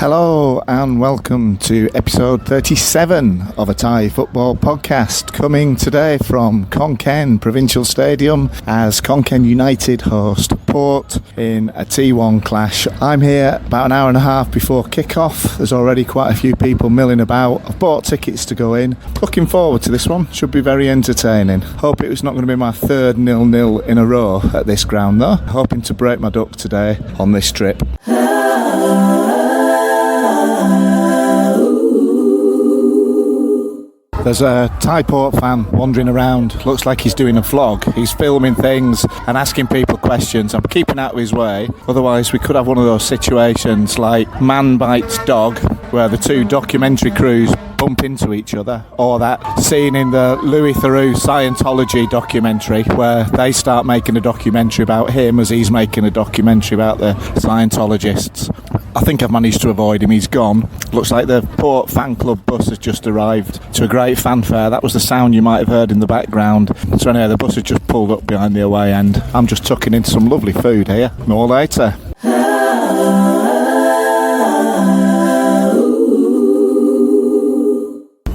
Hello and welcome to episode 37 of a Thai football podcast, coming today from Khon Kaen Provincial Stadium as Khon Kaen United host Port in a T1 clash. I'm here about an hour and a half before kick-off. There's already quite a few people milling about. I've bought tickets to go in. Looking forward to this one. Should be very entertaining. Hope it was not going to be my third 0-0 in a row at this ground though. Hoping to break my duck today on this trip. There's a Thai Port fan wandering around, looks like he's doing a vlog. He's filming things and asking people questions. I'm keeping out of his way, otherwise we could have one of those situations like Man Bites Dog, where the two documentary crews bump into each other, or that scene in the Louis Theroux Scientology documentary where they start making a documentary about him as he's making a documentary about the Scientologists. I think I've managed to avoid him. He's gone. Looks like the Port fan club bus has just arrived to a great fanfare. That was the sound you might have heard in the background. So anyway, the bus has just pulled up behind the away end. I'm just tucking into some lovely food here. More later.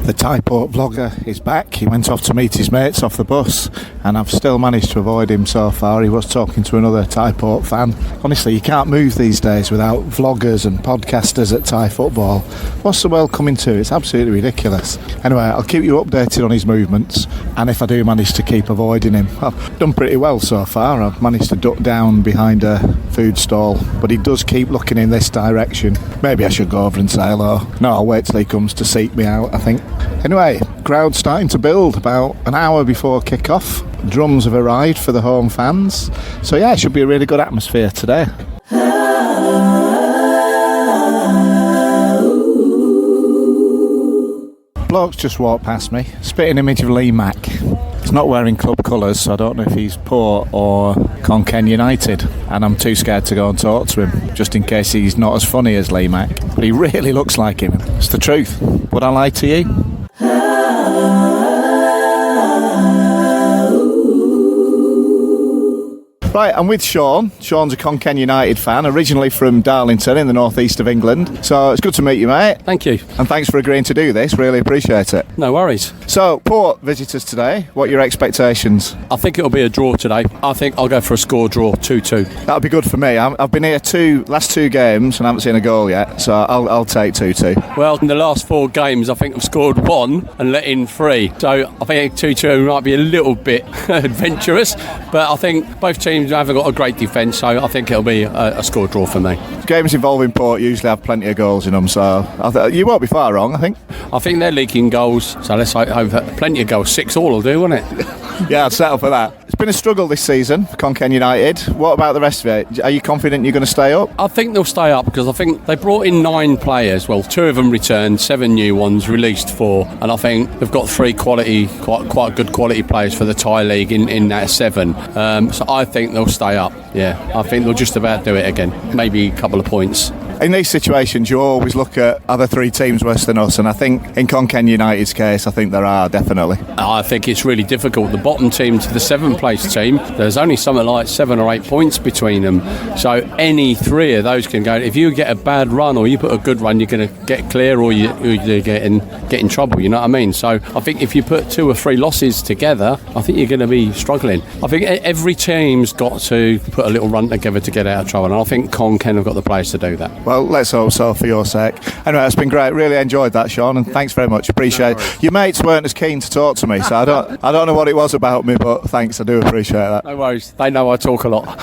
The Thai Port vlogger is back. He went off to meet his mates off the bus and I've still managed to avoid him so far. He was talking to another Thai Port fan. Honestly, you can't move these days without vloggers and podcasters at Thai football. What's the world coming to? It's absolutely ridiculous. Anyway, I'll keep you updated on his movements, and if I do manage to keep avoiding him, I've done pretty well so far. I've managed to duck down behind a food stall, but he does keep looking in this direction. Maybe I should go over and say hello. No, I'll wait till he comes to seek me out, I think. Anyway, crowd starting to build about an hour before kick-off. Drums have arrived for the home fans. So yeah, it should be a really good atmosphere today. Bloke's just walked past me, spitting image of Lee Mack. He's not wearing club colours, so I don't know if he's Port or Khon Kaen United, and I'm too scared to go and talk to him, just in case he's not as funny as Lee Mack. But he really looks like him. It's the truth. Would I lie to you? Right, I'm with Sean. Sean's a Khon Kaen United fan, originally from Darlington in the northeast of England. So it's good to meet you, mate. Thank you. And thanks for agreeing to do this. Really appreciate it. No worries. So, Port visitors today. What are your expectations? I think it'll be a draw today. I think I'll go for a score draw, 2-2. That'll be good for me. I've been here last two games and I haven't seen a goal yet, so I'll take 2-2. Well, in the last 4 games, I think I've scored 1 and let in 3. So I think 2-2 might be a little bit adventurous, but I think both teams haven't got a great defence, so I think it'll be a score draw for me. Games involving Port usually have plenty of goals in them, so you won't be far wrong, I think. I think they're leaking goals, so let's hope plenty of goals. 6 all will do, won't it? Yeah, I'd settle for that. It's been a struggle this season for Khon Kaen United. What about the rest of it? Are you confident you're going to stay up? I think they'll stay up because I think they brought in 9 players. Well, 2 of them returned, 7 new ones, released 4, and I think they've got 3 quite good quality players for the Thai League in that 7. So I think they'll stay up. Yeah, I think they'll just about do it again. Maybe a couple of points. In these situations, you always look at other 3 teams worse than us, and I think in Khon Kaen United's case, I think there are, definitely. I think it's really difficult. The bottom team to the 7th place team, there's only something like 7 or 8 points between them. So any 3 of those can go. If you get a bad run or you put a good run, you're going to get clear or you're get in trouble, you know what I mean? So I think if you put 2 or 3 losses together, I think you're going to be struggling. I think every team's got to put a little run together to get out of trouble, and I think Khon Kaen have got the players to do that. Well, let's hope so for your sake. Anyway, it's been great. Really enjoyed that, Sean, and thanks very much. Appreciate it. Your mates weren't as keen to talk to me, so I don't know what it was about me, but thanks. I do appreciate that. No worries. They know I talk a lot.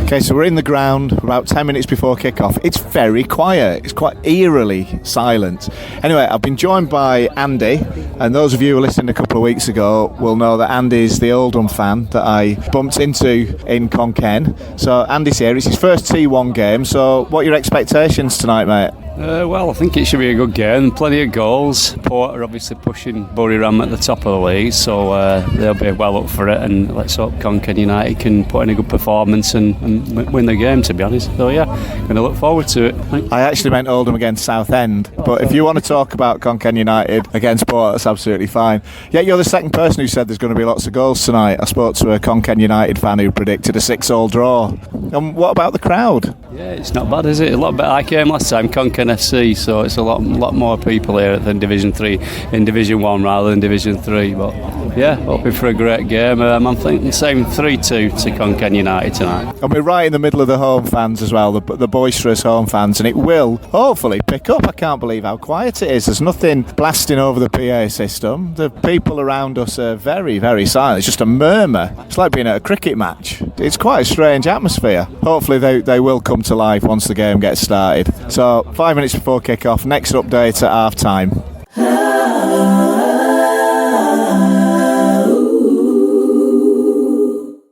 Okay, so we're in the ground about 10 minutes before kick-off. It's very quiet. It's quite eerily silent. Anyway, I've been joined by Andy, and those of you who listened a couple of weeks ago will know that Andy's the Oldham fan that I bumped into in Khon Kaen. So Andy's here. It's his first T1 game. So what are your expectations tonight, mate? Well, I think it should be a good game. Plenty of goals. Port are obviously pushing Buriram at the top of the league, so they'll be well up for it. And let's hope Khon Kaen United can put in a good performance and win the game, to be honest. So yeah, going to look forward to it. Thanks. I actually meant Oldham against Southend, but if you want to talk about Khon Kaen United against Port, that's absolutely fine. Yeah, you're the second person who said there's going to be lots of goals tonight. I spoke to a Khon Kaen United fan who predicted a 6-all draw. And what about the crowd? Yeah, it's not bad, is it? A lot better. I came last time, Khon Kaen FC, so it's a lot more people here than Division 3, in Division 1 rather than Division 3. But yeah, hoping for a great game. I'm thinking same 3-2 to Khon Kaen United tonight. And we're right in the middle of the home fans as well, the boisterous home fans, and it will hopefully pick up. I can't believe how quiet it is. There's nothing blasting over the PA system. The people around us are very, very silent. It's just a murmur. It's like being at a cricket match. It's quite a strange atmosphere. Hopefully they will come to life once the game gets started. So 5 minutes before kick-off, next update at half-time.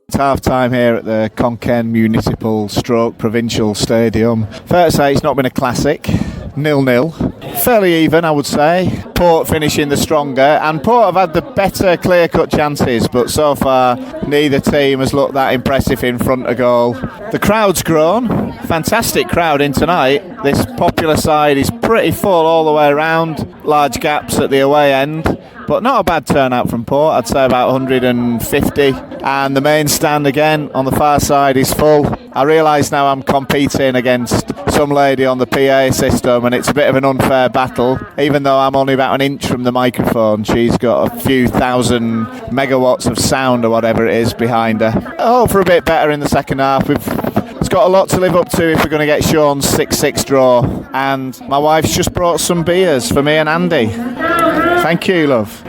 It's half-time here at the Khon Kaen Municipal / Provincial Stadium. Fair to say it's not been a classic. 0-0. Fairly even, I would say. Port finishing the stronger, and Port have had the better clear-cut chances, but so far neither team has looked that impressive in front of goal. The crowd's grown. Fantastic crowd in tonight. This popular side is pretty full all the way around. Large gaps at the away end, but not a bad turnout from Port. I'd say about 150. And the main stand again on the far side is full. I realise now I'm competing against some lady on the PA system, and it's a bit of an unfair battle. Even though I'm only about an inch from the microphone, she's got a few thousand megawatts of sound or whatever it is behind her. I hope for a bit better in the second half. It's got a lot to live up to if we're going to get Sean's 6-6 draw. And my wife's just brought some beers for me and Andy. Thank you, love.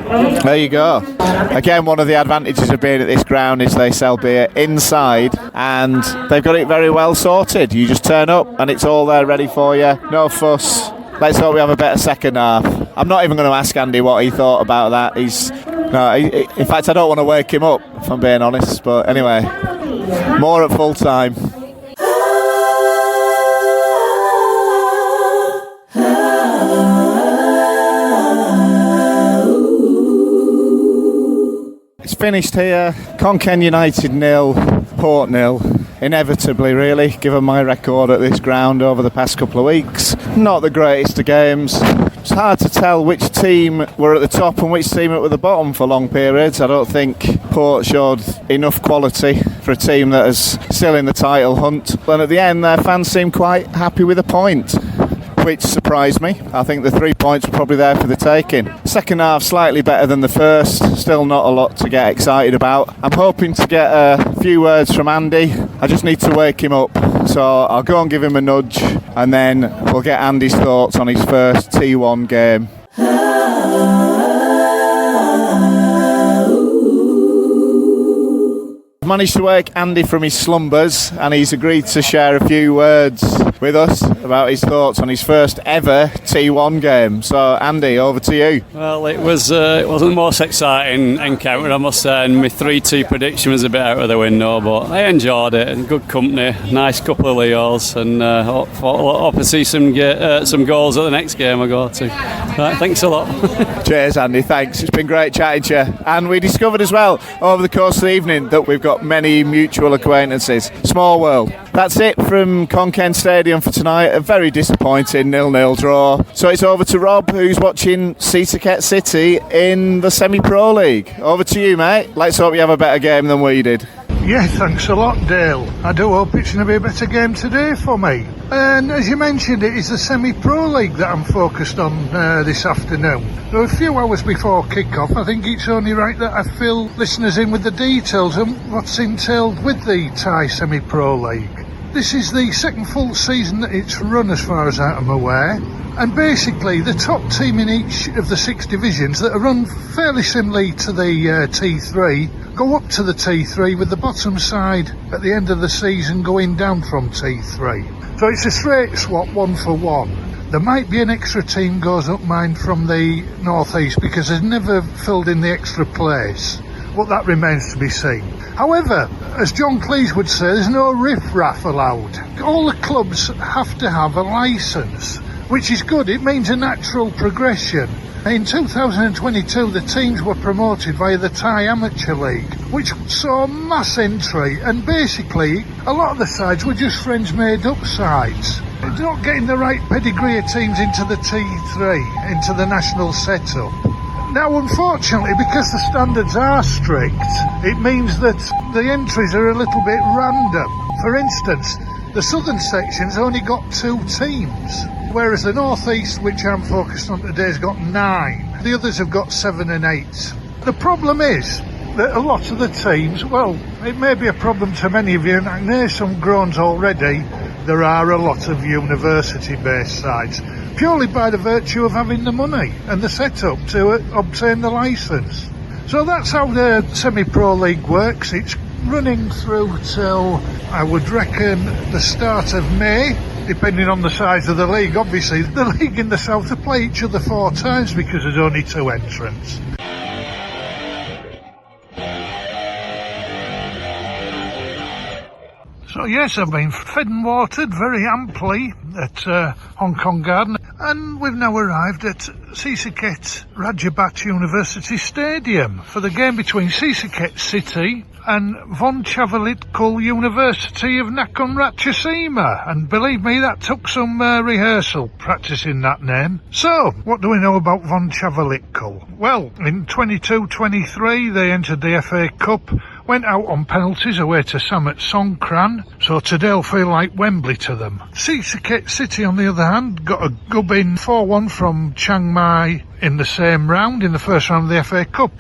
There you go. Again, one of the advantages of being at this ground is they sell beer inside, and they've got it very well sorted. You just turn up and it's all there ready for you. No fuss. Let's hope we have a better second half. I'm not even going to ask Andy what he thought about that. In fact, I don't want to wake him up, if I'm being honest. But anyway, more at full time. It's finished here. Khon Kaen United 0, Port 0. Inevitably, really, given my record at this ground over the past couple of weeks. Not the greatest of games. It's hard to tell which team were at the top and which team were at the bottom for long periods. I don't think Port showed enough quality for a team that is still in the title hunt. And at the end, their fans seemed quite happy with a point, which surprised me. I think the 3 points were probably there for the taking. Second half slightly better than the first. Still not a lot to get excited about. I'm hoping to get a few words from Andy. I just need to wake him up. So I'll go and give him a nudge, and then we'll get Andy's thoughts on his first T1 game. Managed to wake Andy from his slumbers, and he's agreed to share a few words with us about his thoughts on his first ever T1 game. So Andy, over to you. Well, it wasn't the most exciting encounter, I must say, and my 3-2 prediction was a bit out of the window, but I enjoyed it, and good company, nice couple of Leos, and hope to see some goals at the next game I go to. Right, thanks a lot. Cheers, Andy, thanks. It's been great chatting to you. And we discovered as well over the course of the evening that we've got many mutual acquaintances. Small world. That's it from Khon Kaen Stadium for tonight. A very disappointing 0-0 draw. So it's over to Rob, who's watching Sisaket City in the Semi-Pro League. Over to you, mate. Let's hope you have a better game than we did. Yeah, thanks a lot, Dale. I do hope it's going to be a better game today for me. And as you mentioned, it is the Semi-Pro League that I'm focused on this afternoon. So a few hours before kick-off, I think it's only right that I fill listeners in with the details on what's entailed with the Thai Semi-Pro League. This is the second full season that it's run, as far as I'm aware. And basically, the top team in each of the 6 divisions that are run fairly similarly to the T3 go up to the T3, with the bottom side at the end of the season going down from T3. So it's a straight swap, 1 for 1. There might be an extra team goes up mine from the northeast because they've never filled in the extra place. But that remains to be seen. However, as John Cleese would say, there's no riff-raff allowed. All the clubs have to have a licence. which is good. It means a natural progression. In 2022, the teams were promoted via the Thai Amateur League, which saw mass entry, and basically a lot of the sides were just friends made up sides. Not getting the right pedigree of teams into the T3, into the national setup. Now, unfortunately, because the standards are strict, it means that the entries are a little bit random. For instance, the southern section's only got 2 teams, whereas the northeast, which I'm focused on today, has got 9. The others have got 7 and 8. The problem is that a lot of the teams, well, it may be a problem to many of you, and I can hear some groans already. There are a lot of university-based sides, purely by the virtue of having the money and the setup to obtain the licence. So that's how the semi-pro league works. It's running through till, I would reckon, the start of May, depending on the size of the league. Obviously, the league in the south will play each other 4 times because there's only 2 entrants. So yes, I've been fed and watered very amply at Hong Kong Garden, and we've now arrived at Sisaket Ratchaburi University Stadium for the game between Sisaket City and Vongchavalitkul University of Nakhon Ratchasima. And believe me, that took some rehearsal practicing that name. So, what do we know about Vongchavalitkul? Well, in 22-23 they entered the FA Cup, went out on penalties away to Samut Songkran, so today will feel like Wembley to them. Sisaket City, on the other hand, got a gubbing 4-1 from Chiang Rai in the same round, in the first round of the FA Cup.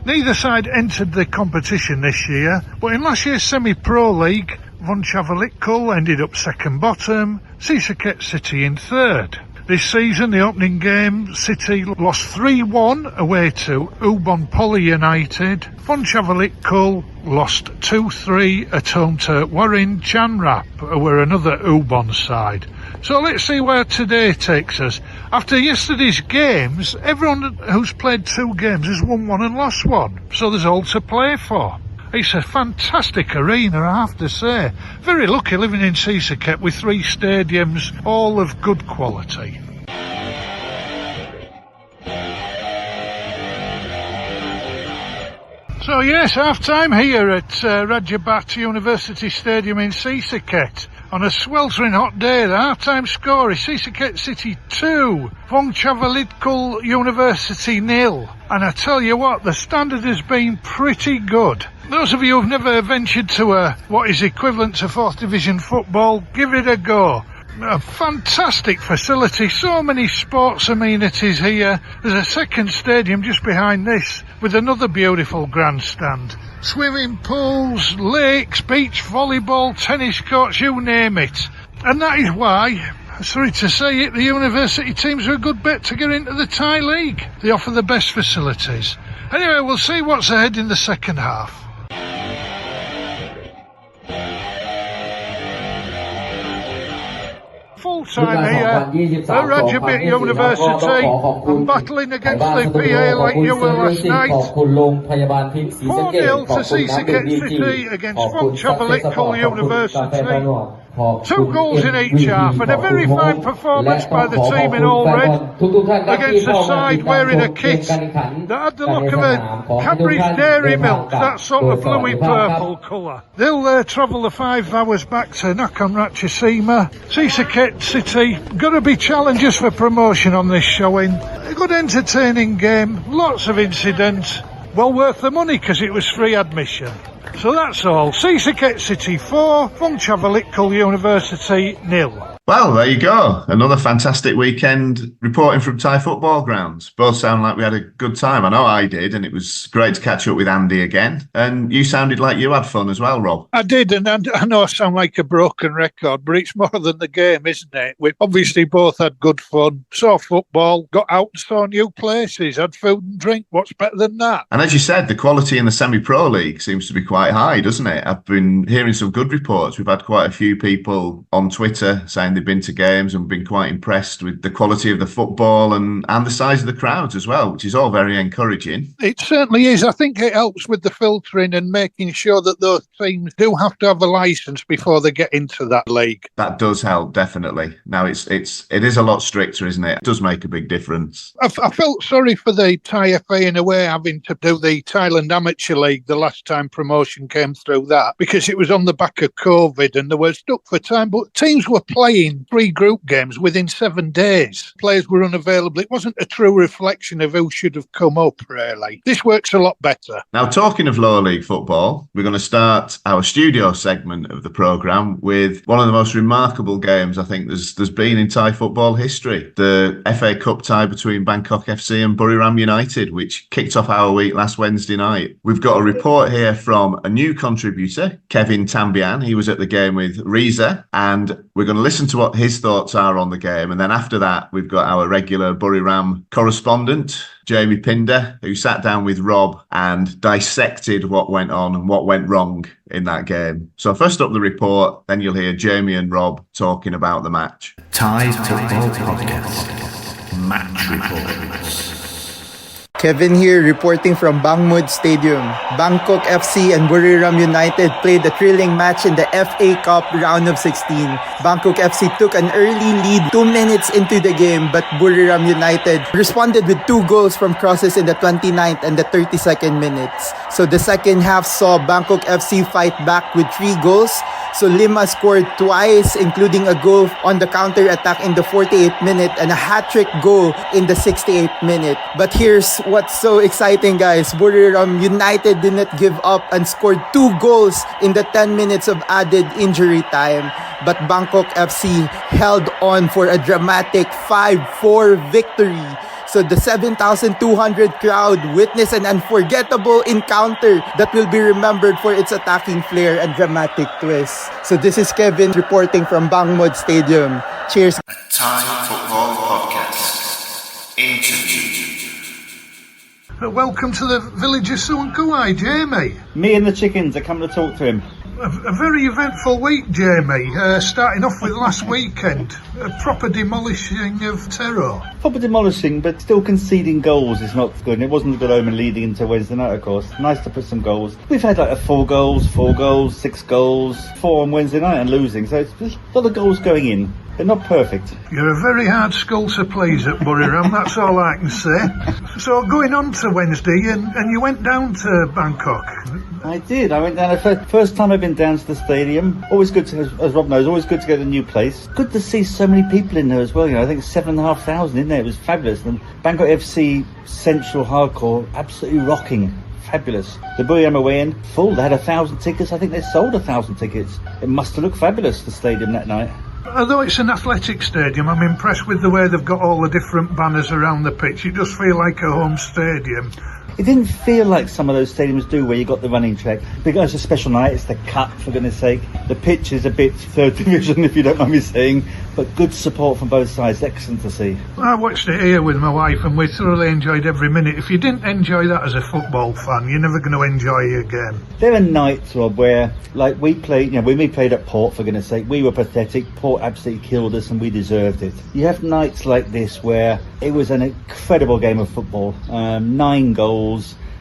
Neither side entered the competition this year, but in last year's semi-pro league, Vongchavalitkul ended up second bottom, Sisaket City in third. This season, the opening game, City lost 3-1 away to Ubon Poly United. Vongchavalitkul lost 2-3 at home to Warin Chanrap, who were another Ubon side. So let's see where today takes us. After yesterday's games, everyone who's played 2 games has won 1 and lost 1. So there's all to play for. It's a fantastic arena, I have to say. Very lucky living in Sisaket with 3 stadiums, all of good quality. So yes, half-time here at Ratchaburi University Stadium in Sisaket. On a sweltering hot day, the half-time score is Sisaket City 2, Vongchavalitkul University 0. And I tell you what, the standard has been pretty good. Those of you who've never ventured to what is equivalent to 4th Division football, give it a go. A fantastic facility, so many sports amenities here. There's a second stadium just behind this with another beautiful grandstand. Swimming pools, lakes, beach volleyball, tennis courts, you name it. And that is why, sorry to say it, the university teams are a good bet to get into the Thai League. They offer the best facilities. Anyway, we'll see what's ahead in the second half. Full-time here at Ratchaburi University. I'm battling against the PA like you were last night. 4-0 to Sisaket City against Vongchavalitkul University. 2 goals in each half, and a very fine performance by the team in all red against a side wearing a kit that had the look of a Cadbury's Dairy Milk, that sort of bluey purple colour. They'll travel the 5 hours back to Nakhon Ratchasima. Sisaket City, got to be challengers for promotion on this showing. A good entertaining game, lots of incidents, well worth the money because it was free admission. So that's all. Sisaket City 4, Vongchavalitkul University 0. Well, there you go. Another fantastic weekend reporting from Thai football grounds. Both sound like we had a good time. I know I did, and it was great to catch up with Andy again. And you sounded like you had fun as well, Rob. I did, and I know I sound like a broken record, but it's more than the game, isn't it? We obviously both had good fun, saw football, got out and saw new places, had food and drink. What's better than that? And as you said, the quality in the semi-pro league seems to be quite quite high, doesn't it? I've been hearing some good reports. We've had quite a few people on Twitter saying they've been to games and been quite impressed with the quality of the football and the size of the crowds as well, which is all very encouraging. It certainly is. I think it helps with the filtering and making sure that those teams do have to have a licence before they get into that league. That does help, definitely. Now it is a lot stricter, isn't it? It does make a big difference. I felt sorry for the Thai FA in a way, having to do the Thailand Amateur League the last time promotion came through that, because it was on the back of COVID and they were stuck for time. But teams were playing 3 group games within 7 days. Players were unavailable. It wasn't a true reflection of who should have come up, really. This works a lot better. Now, talking of lower league football, we're going to start our studio segment of the programme with one of the most remarkable games I think there's been in Thai football history. The FA Cup tie between Bangkok FC and Buriram United, which kicked off our week last Wednesday night. We've got a report here from a new contributor, Kevin Tambien. He was at the game with Riza, and we're going to listen to what his thoughts are on the game. And then after that, we've got our regular Buriram correspondent, Jamie Pinder, who sat down with Rob and dissected what went on and what went wrong in that game. So first up the report, then you'll hear Jamie and Rob talking about the match. Thai Football Podcast Match Reports. Kevin here, reporting from Bangkok Stadium. Bangkok FC and Buriram United played a thrilling match in the FA Cup round of 16. Bangkok FC took an early lead 2 minutes into the game, but Buriram United responded with 2 goals from crosses in the 29th and the 32nd minutes. So the second half saw Bangkok FC fight back with 3 goals. So Lima scored twice, including a goal on the counter-attack in the 48th minute and a hat-trick goal in the 68th minute. But here's what's so exciting, guys. Buriram United did not give up and scored 2 goals in the 10 minutes of added injury time. But Bangkok FC held on for a dramatic 5-4 victory. So the 7,200 crowd witnessed an unforgettable encounter that will be remembered for its attacking flair and dramatic twist. So this is Kevin reporting from Bangkok Stadium. Cheers. Thai Football Podcast Interview. Welcome to the village of Sukhothai, Jamie. Me and the chickens are coming to talk to him. A very eventful week, Jamie. Starting off with last weekend, a proper demolishing of terror. Proper demolishing, but still conceding goals is not good. And it wasn't a good omen leading into Wednesday night, of course. Nice to put some goals. We've had like 4 goals, 6 goals, 4 on Wednesday night and losing. So it's a lot of goals going in. They're not perfect. You're a very hard skull to please at Buriram, that's all I can say. So going on to Wednesday, and you went down to Bangkok. I did. I went down the first time I've been down to the stadium. Always good to, as Rob knows, always good to go to a new place. Good to see so many people in there as well. You know, I think 7,500 in there. It was fabulous. And Bangkok FC Central Hardcore, absolutely rocking. Fabulous. The Buriram away end, full. They had 1,000 tickets. I think they sold 1,000 tickets. It must have looked fabulous, the stadium that night. Although it's an athletic stadium, I'm impressed with the way they've got all the different banners around the pitch. It does feel like a home stadium. It didn't feel like some of those stadiums do where you got the running track. Because it's a special night, it's the cup, for goodness sake. The pitch is a bit third division, if you don't mind me saying, but good support from both sides. Excellent to see. I watched it here with my wife and we thoroughly enjoyed every minute. If you didn't enjoy that as a football fan, you're never going to enjoy it again. There are nights, Rob, where, like, we played, you know, when we played at Port, for goodness sake, we were pathetic. Port absolutely killed us and we deserved it. You have nights like this where it was an incredible game of football. 9 goals.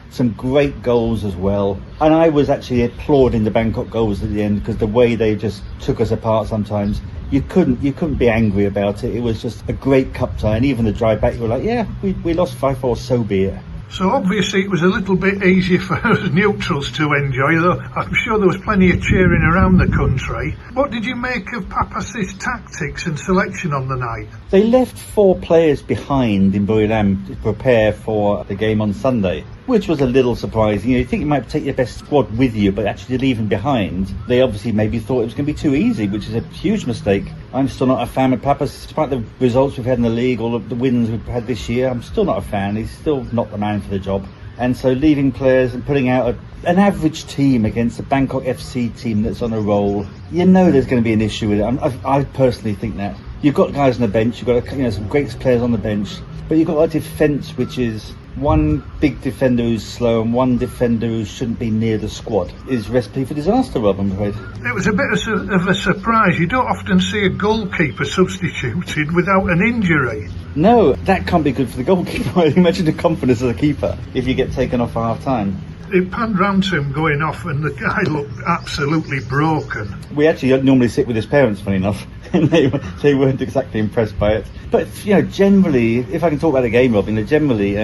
Some great goals as well, and I was actually applauding the Bangkok goals at the end because the way they just took us apart sometimes, you couldn't be angry about it. It was just a great cup tie, and even the drive back, you were like, yeah, we lost 5-4, so be it. So obviously it was a little bit easier for us neutrals to enjoy, though I'm sure there was plenty of cheering around the country. What did you make of Papas's tactics and selection on the night? They left 4 players behind in Buriram to prepare for the game on Sunday, which was a little surprising. You know, you think you might take your best squad with you, but actually leaving behind, they obviously maybe thought it was going to be too easy, which is a huge mistake. I'm still not a fan of Papas, despite the results we've had in the league, all of the wins we've had this year. I'm still not a fan. He's still not the man for the job. And so leaving players and putting out an average team against a Bangkok FC team that's on a roll, you know there's going to be an issue with it. I personally think that. You've got guys on the bench, you've got some great players on the bench, but you've got a defence which is one big defender who's slow and one defender who shouldn't be near the squad is recipe for disaster, Rob, I'm afraid. It was a bit of a surprise. You don't often see a goalkeeper substituted without an injury. No, that can't be good for the goalkeeper. Imagine the confidence of the keeper if you get taken off at half-time. It panned round to him going off and the guy looked absolutely broken. We actually normally sit with his parents, funny enough, and they weren't exactly impressed by it. But, generally, if I can talk about the game, Rob, generally,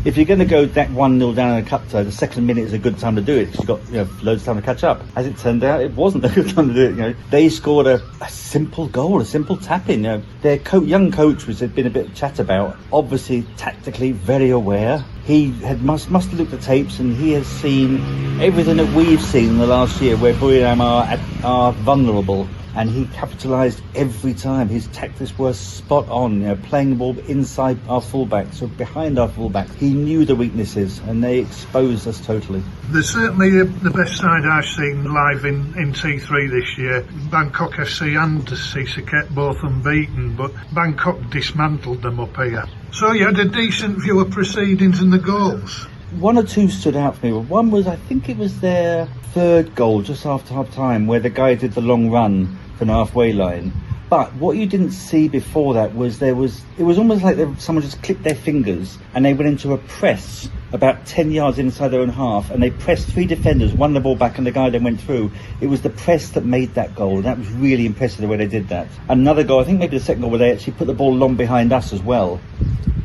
if you're going to go that 1-0 down in a cup tie, the second minute is a good time to do it because you've got loads of time to catch up. As it turned out, it wasn't a good time to do it. They scored a simple goal, a simple tap-in. Their young coach, which had been a bit of chat about, obviously tactically very aware. He must have looked at tapes and he has seen everything that we've seen in the last year where Buriram are vulnerable. And he capitalised every time. His tactics were spot on, playing the ball inside our fullback, so behind our fullback. He knew the weaknesses and they exposed us totally. They're certainly the best side I've seen live in T3 this year. Bangkok FC and Sisaket both unbeaten, but Bangkok dismantled them up here. So you had a decent view of proceedings and the goals. One or two stood out for me. One was, I think it was their third goal just after half time where the guy did the long run from the halfway line. But what you didn't see before that was it was almost like someone just clicked their fingers and they went into a press about 10 yards inside their own half and they pressed 3 defenders, won the ball back and the guy then went through. It was the press that made that goal and that was really impressive the way they did that. Another goal, I think maybe the second goal, where they actually put the ball long behind us as well.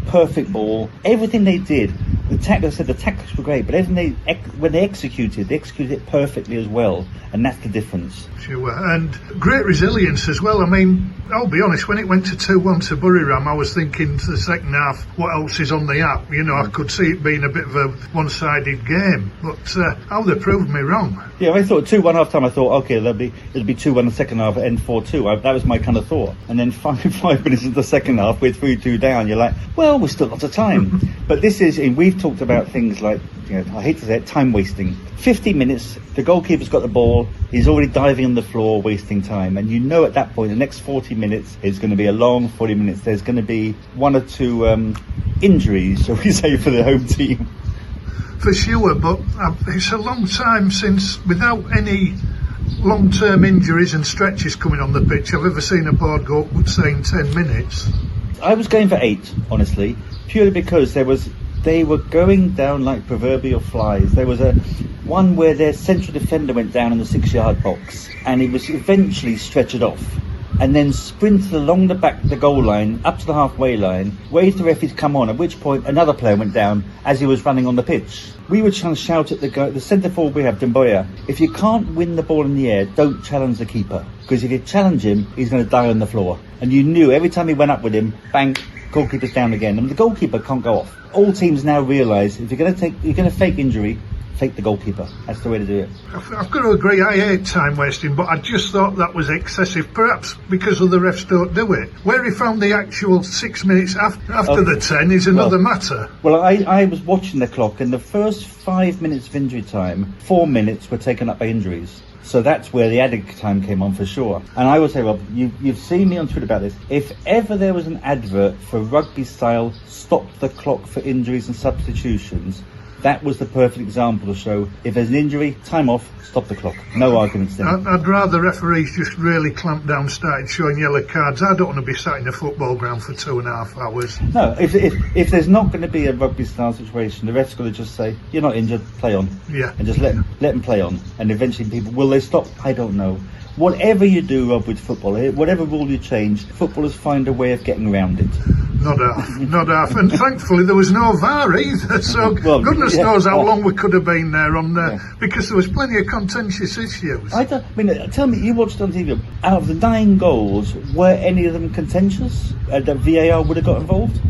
Perfect ball. Everything they did, the tactics were great, but when they executed it perfectly as well, and that's the difference. Sure, and great resilience as well. I mean, I'll be honest, when it went to 2-1 to Buriram, I was thinking to the second half, what else is on the app? I could see it being a bit of a one-sided game, but how they proved me wrong. Yeah, I thought 2-1 half time. I thought, okay, it'll be 2-1 the second half, end 4-2. That was my kind of thought. And then five minutes into the second half, we're 3-2 down. You're like, well, we've still got lots of time. But we've talked about things like, I hate to say it, time wasting. 50 minutes, the goalkeeper's got the ball, he's already diving on the floor, wasting time. And at that point, the next 40 minutes is going to be a long 40 minutes. There's going to be 1 or 2 injuries, shall we say, for the home team. For sure, but it's a long time since, without any long-term injuries and stretches coming on the pitch, I've ever seen a board go up, saying 10 minutes. I was going for 8, honestly, purely because they were going down like proverbial flies. There was one where their central defender went down in the 6-yard box and he was eventually stretchered off and then sprinted along the back of the goal line up to the halfway line, waited for the referee to come on, at which point another player went down as he was running on the pitch. We were trying to shout at the centre forward we have, Demboya, if you can't win the ball in the air, don't challenge the keeper, because if you challenge him, he's going to die on the floor. And you knew every time he went up with him, bang, goalkeeper's down again, and the goalkeeper can't go off. All teams now realise if you're going to fake injury, fake the goalkeeper. That's the way to do it. I've got to agree, I hate time wasting, but I just thought that was excessive, perhaps because other refs don't do it. Where he found the actual 6 minutes after the 10 is another matter. Well, I was watching the clock, and the first 5 minutes of injury time, 4 minutes were taken up by injuries. So that's where the added time came on for sure. And I will say, Rob, you've seen me on Twitter about this. If ever there was an advert for rugby style, stop the clock for injuries and substitutions, that was the perfect example to show if there's an injury, time off, stop the clock. No arguments then. I'd rather referees just really clamp down, started showing yellow cards. I don't want to be sat in a football ground for 2.5 hours. No, if there's not going to be a rugby style situation, the ref's going to just say, you're not injured, play on. Yeah. And just let them play on. And eventually people, will they stop? I don't know. Whatever you do, Rob, with football, whatever rule you change, footballers find a way of getting around it. Not half. And thankfully there was no VAR either, so goodness knows how long we could have been there because there was plenty of contentious issues. Tell me, you watched on TV, out of the 9 goals, were any of them contentious? That VAR would have got involved?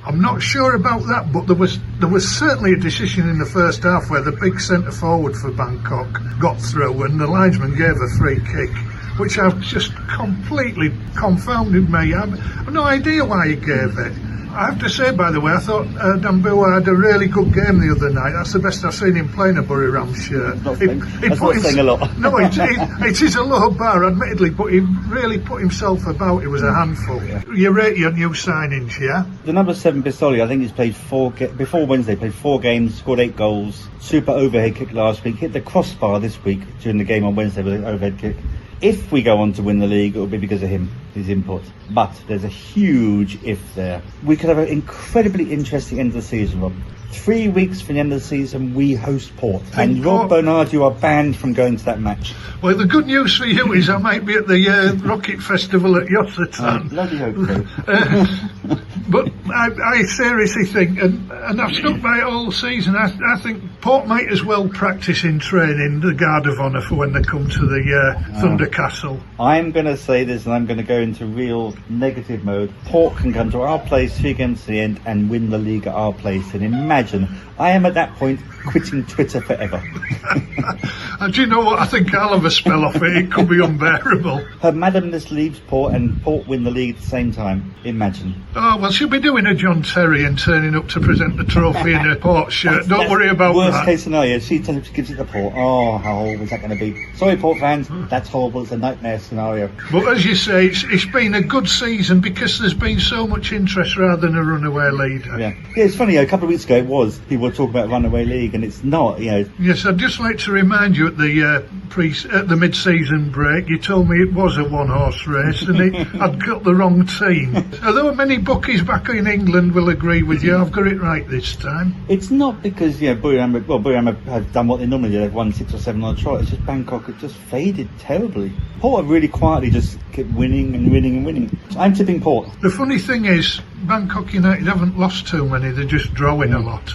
I'm not sure about that, but there was certainly a decision in the first half where the big centre forward for Bangkok got through and the linesman gave a free kick, which I've just completely confounded me. I've no idea why he gave it. I have to say, by the way, I thought Dambu had a really good game the other night. That's the best I've seen him play in a Buriram shirt. That's not saying a lot. No, it is a low bar, admittedly, but he really put himself about. It was a handful. Yeah. You rate your new signings, yeah? The number 7 Pistoli, I think he's played before Wednesday, played 4 games, scored 8 goals, super overhead kick last week, hit the crossbar this week during the game on Wednesday with an overhead kick. If we go on to win the league, it will be because of him, his input. But there's a huge if there. We could have an incredibly interesting end of the season, Rob. 3 weeks from the end of the season, we host Port. And Rob Bernard, you are banned from going to that match. Well, the good news for you is I might be at the Rocket Festival at Yotterton. Bloody hope so. But I seriously think, and I've stuck by it all season, I think Port might as well practice in training the Guard of Honour for when they come to the Thunder Castle. I'm going to say this, and I'm going to go into real negative mode. Port can come to our place 3 games to the end and win the league at our place. And imagine, I am at that point quitting Twitter forever. And do you know what? I think I'll have a spell off it. It could be unbearable. Her madamness leaves Port and Port win the league at the same time. Imagine. Oh, well, she'll be doing a John Terry and turning up to present the trophy in a Port shirt. Don't worry about worst that. Worst case scenario, she gives it to Port. Oh, how horrible is that going to be? Sorry, Port fans, that's horrible. It's a nightmare scenario. But as you say, it's been a good season because there's been so much interest rather than a runaway leader. Yeah, it's funny, a couple of weeks ago people were talking about runaway league and it's not, Yes, I'd just like to remind you at the mid-season break, you told me it was a one-horse race and I'd got the wrong team. Although many bookies back in England will agree with you, I've got it right this time. It's not because, Buriram have done what they normally do, they've won 6 or 7 on a trot. It's just Bangkok have just faded terribly. Port have really quietly just kept winning and winning and winning. I'm tipping Port. The funny thing is, Bangkok United haven't lost too many, they're just drawing a lot.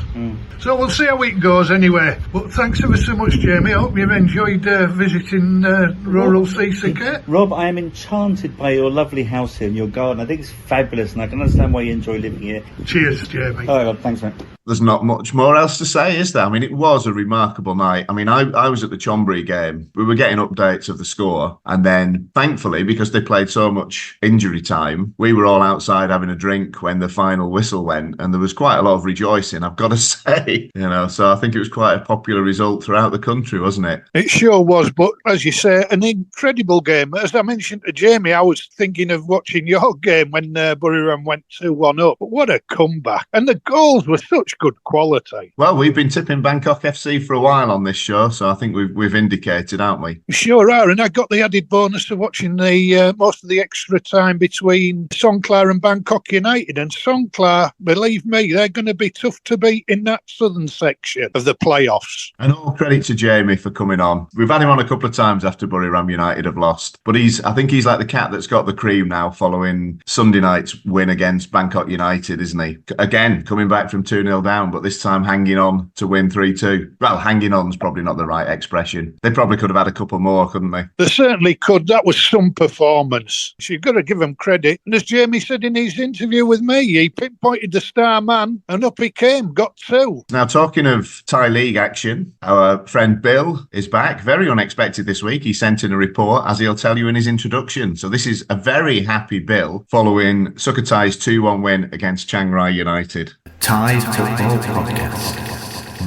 So we'll see how it goes anyway. But thanks ever so much, Jamie. I hope you've enjoyed visiting rural Sisaket. Rob, I am enchanted by your lovely house here and your garden. I think it's fabulous and I can understand why you enjoy living here. Cheers, Jamie. All right, Rob, thanks, mate. There's not much more else to say, is there? I mean, it was a remarkable night. I mean, I was at the Chonburi game. We were getting updates of the score. And then, thankfully, because they played so much injury time, we were all outside having a drink when the final whistle went. And there was quite a lot of rejoicing, I've got to say. So I think it was quite a popular result throughout the country, wasn't it? It sure was. But as you say, an incredible game. As I mentioned to Jamie, I was thinking of watching your game when Buriram went 2-1 up. But what a comeback. And the goals were such good quality. Well, we've been tipping Bangkok FC for a while on this show, so I think we've indicated, haven't we? Sure are, and I got the added bonus of watching the most of the extra time between Songkhla and Bangkok United, and Songkhla, believe me, they're going to be tough to beat in that southern section of the playoffs. And all credit to Jamie for coming on. We've had him on a couple of times after Buriram United have lost, but I think he's like the cat that's got the cream now following Sunday night's win against Bangkok United, isn't he? Again, coming back from 2-0 down, but this time hanging on to win 3-2. Well, hanging on's probably not the right expression. They probably could have had a couple more, couldn't they? They certainly could. That was some performance. So you've got to give them credit. And as Jamie said in his interview with me, he pinpointed the star man and up he came, got 2. Now, talking of Thai League action, our friend Bill is back. Very unexpected this week. He sent in a report, as he'll tell you in his introduction. So this is a very happy Bill following Sukhothai's 2-1 win against Chiang Rai Utd. Thai Football Podcast.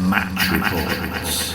Match Reports.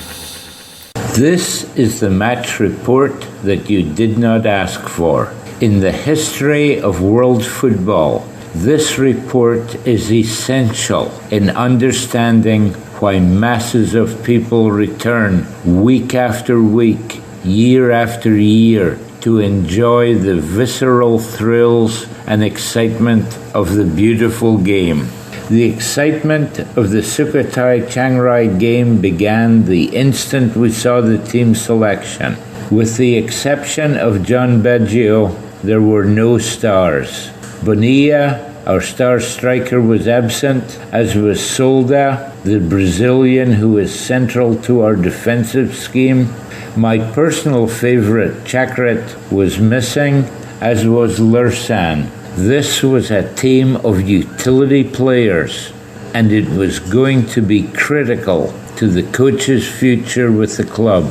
This is the match report that you did not ask for. In the history of world football, this report is essential in understanding why masses of people return week after week, year after year, to enjoy the visceral thrills and excitement of the beautiful game. The excitement of the Sukhothai Chiang Rai game began the instant we saw the team selection. With the exception of John Baggio, there were no stars. Bonilla, our star striker, was absent, as was Solda, the Brazilian who is central to our defensive scheme. My personal favorite, Chakrat, was missing, as was Lursan. This was a team of utility players, and it was going to be critical to the coach's future with the club.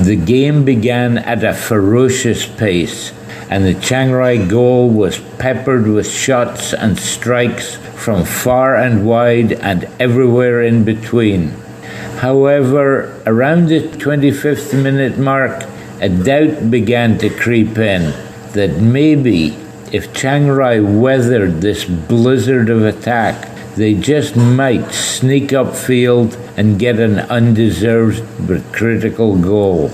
The game began at a ferocious pace, and the Chiang Rai goal was peppered with shots and strikes from far and wide and everywhere in between. However, around the 25th minute mark, a doubt began to creep in that maybe if Chiang Rai weathered this blizzard of attack, they just might sneak upfield and get an undeserved but critical goal.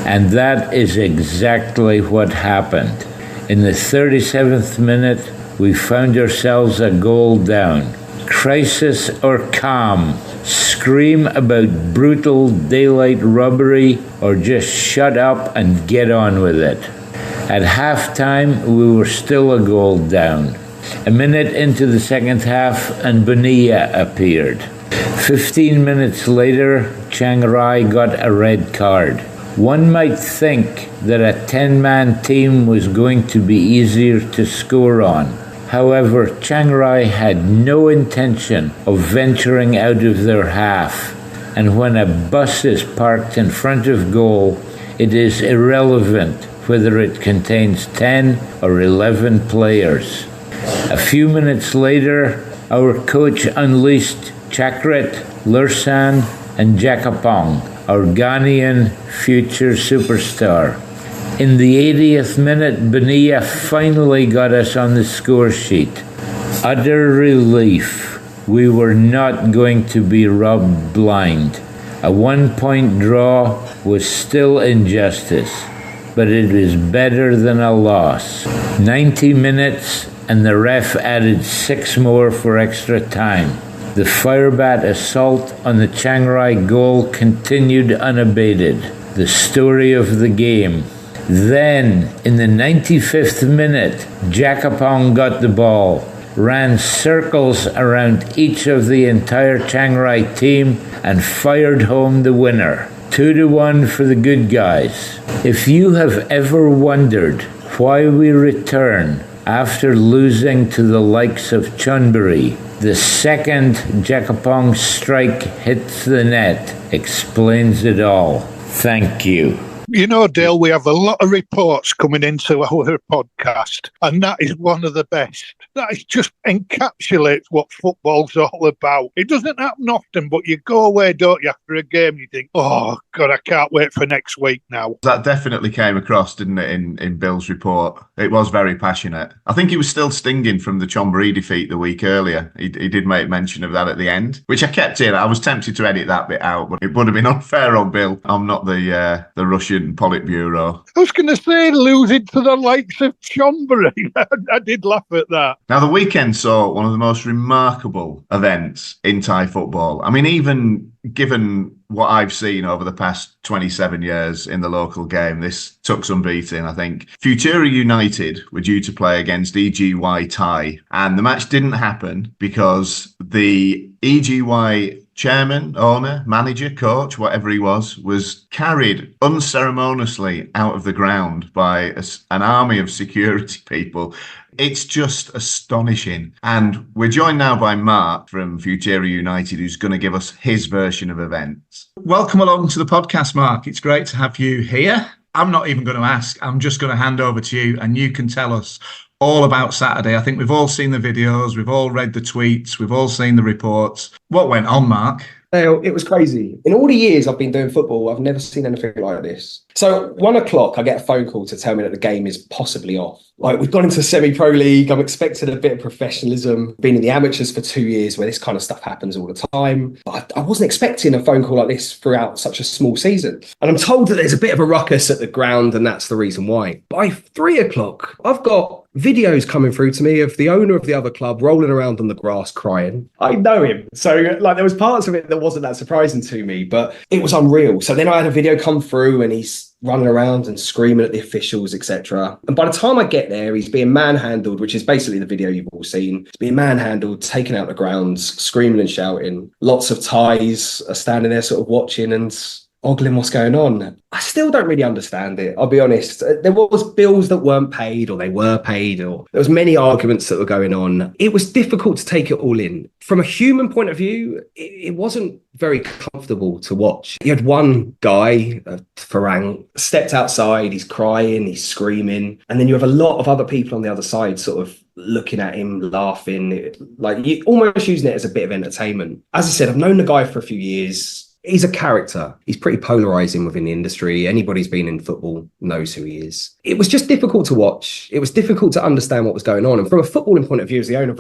And that is exactly what happened. In the 37th minute, we found ourselves a goal down. Crisis or calm? Scream about brutal daylight robbery, or just shut up and get on with it? At half-time, we were still a goal down. A minute into the second half, and Bonilla appeared. 15 minutes later, Chiang Rai got a red card. One might think that a 10-man team was going to be easier to score on. However, Chiang Rai had no intention of venturing out of their half, and when a bus is parked in front of goal, it is irrelevant whether it contains 10 or 11 players. A few minutes later, our coach unleashed Chakrit, Lursan, and Jakapong, our Ghanaian future superstar. In the 80th minute, Bonilla finally got us on the score sheet. Utter relief. We were not going to be robbed blind. A 1-point draw was still injustice, but it was better than a loss. 90 minutes, and the ref added 6 more for extra time. The firebat assault on the Chiang Rai goal continued unabated. The story of the game. Then, in the 95th minute, Jakapong got the ball, ran circles around each of the entire Chiang Rai team, and fired home the winner. 2-1 for the good guys. If you have ever wondered why we return after losing to the likes of Chonburi, the second Jakapong strike hits the net explains it all. Thank you. You know, Dale, we have a lot of reports coming into our podcast, and that is one of the best. That is just encapsulates what football's all about. It doesn't happen often, but you go away, don't you, after a game, you think, oh, God, I can't wait for next week now. That definitely came across, didn't it, in Bill's report? It was very passionate. I think he was still stinging from the Chonburi defeat the week earlier. He did make mention of that at the end, which I kept in. I was tempted to edit that bit out, but it would have been unfair on Bill. I'm not the Russian Politburo. I was going to say losing to the likes of Chonburi. I did laugh at that. Now, the weekend saw one of the most remarkable events in Thai football. I mean, even given what I've seen over the past 27 years in the local game, this took some beating, I think. Futera United were due to play against EGY Thai, and the match didn't happen because the EGY chairman, owner, manager, coach, whatever he was carried unceremoniously out of the ground by an army of security people. It's just astonishing. And we're joined now by Mark from Futera United, who's going to give us his version of events. Welcome along to the podcast, Mark. It's great to have you here. I'm not even going to ask. I'm just going to hand over to you, and you can tell us all about Saturday. I think we've all seen the videos, we've all read the tweets, we've all seen the reports. What went on, Mark? It was crazy. In all the years I've been doing football, I've never seen anything like this. So 1 o'clock, I get a phone call to tell me that the game is possibly off. Like, we've gone into semi-pro league. I'm expecting a bit of professionalism. Been in the amateurs for 2 years where this kind of stuff happens all the time. But I wasn't expecting a phone call like this throughout such a small season. And I'm told that there's a bit of a ruckus at the ground, and that's the reason why. By 3 o'clock, I've got videos coming through to me of the owner of the other club rolling around on the grass crying. I know him. So, like, there was parts of it that wasn't that surprising to me, but it was unreal. So then I had a video come through and he's running around and screaming at the officials, etc. And by the time I get there, he's being manhandled, which is basically the video you've all seen. He's being manhandled, taken out the grounds, screaming and shouting. Lots of Thais are standing there sort of watching, and ogling what's going on. I still don't really understand it, I'll be honest. There was bills that weren't paid, or they were paid, or there was many arguments that were going on. It was difficult to take it all in. From a human point of view, it wasn't very comfortable to watch. You had one guy, Farang, stepped outside, he's crying, he's screaming, and then you have a lot of other people on the other side sort of looking at him, laughing, like you almost using it as a bit of entertainment. As I said, I've known the guy for a few years. He's a character. He's pretty polarizing within the industry. Anybody who's been in football knows who he is. It was just difficult to watch. It was difficult to understand what was going on. And from a footballing point of view, as the owner of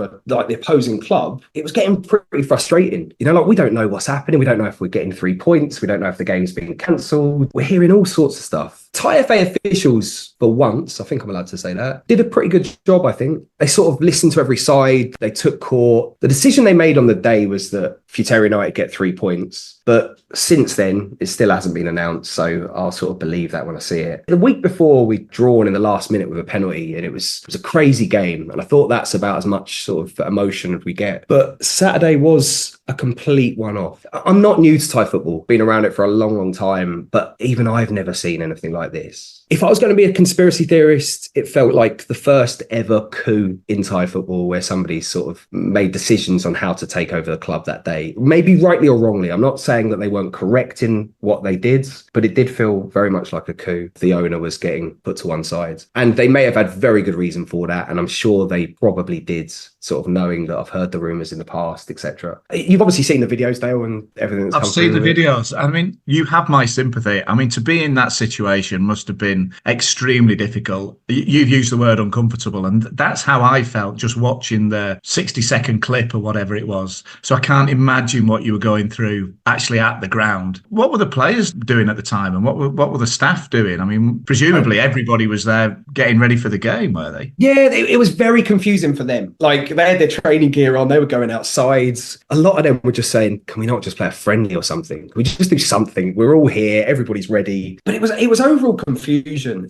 the opposing club, it was getting pretty frustrating. You know, like, we don't know what's happening. We don't know if we're getting 3 points. We don't know if the game's been cancelled. We're hearing all sorts of stuff. Thai FA officials, for once, I think I'm allowed to say that, did a pretty good job, I think. They sort of listened to every side. They took court. The decision they made on the day was that Futera United get 3 points. But since then, it still hasn't been announced. So I'll sort of believe that when I see it. The week before, we'd drawn in the last minute with a penalty, and it was a crazy game. And I thought that's about as much sort of emotion as we get. But Saturday was a complete one-off. I'm not new to Thai football, been around it for a long, long time, but even I've never seen anything like this. If I was going to be a conspiracy theorist, it felt like the first ever coup in Thai football where somebody sort of made decisions on how to take over the club that day. Maybe rightly or wrongly. I'm not saying that they weren't correct in what they did, but it did feel very much like a coup. The owner was getting put to one side. And they may have had very good reason for that. And I'm sure they probably did, sort of knowing that I've heard the rumours in the past, etc. You've obviously seen the videos, Dale, and everything that's I've come seen the through. videos. I mean, you have my sympathy. I mean, to be in that situation must have been extremely difficult. You've used the word uncomfortable, and that's how I felt just watching the 60-second clip or whatever it was. So I can't imagine what you were going through actually at the ground. What were the players doing at the time, and what were the staff doing? I mean, presumably everybody was there getting ready for the game, were they? Yeah, it was very confusing for them. Like, they had their training gear on, they were going outside. A lot of them were just saying, can we not just play a friendly or something? Can we just do something? We're all here, everybody's ready. But it was overall confusion.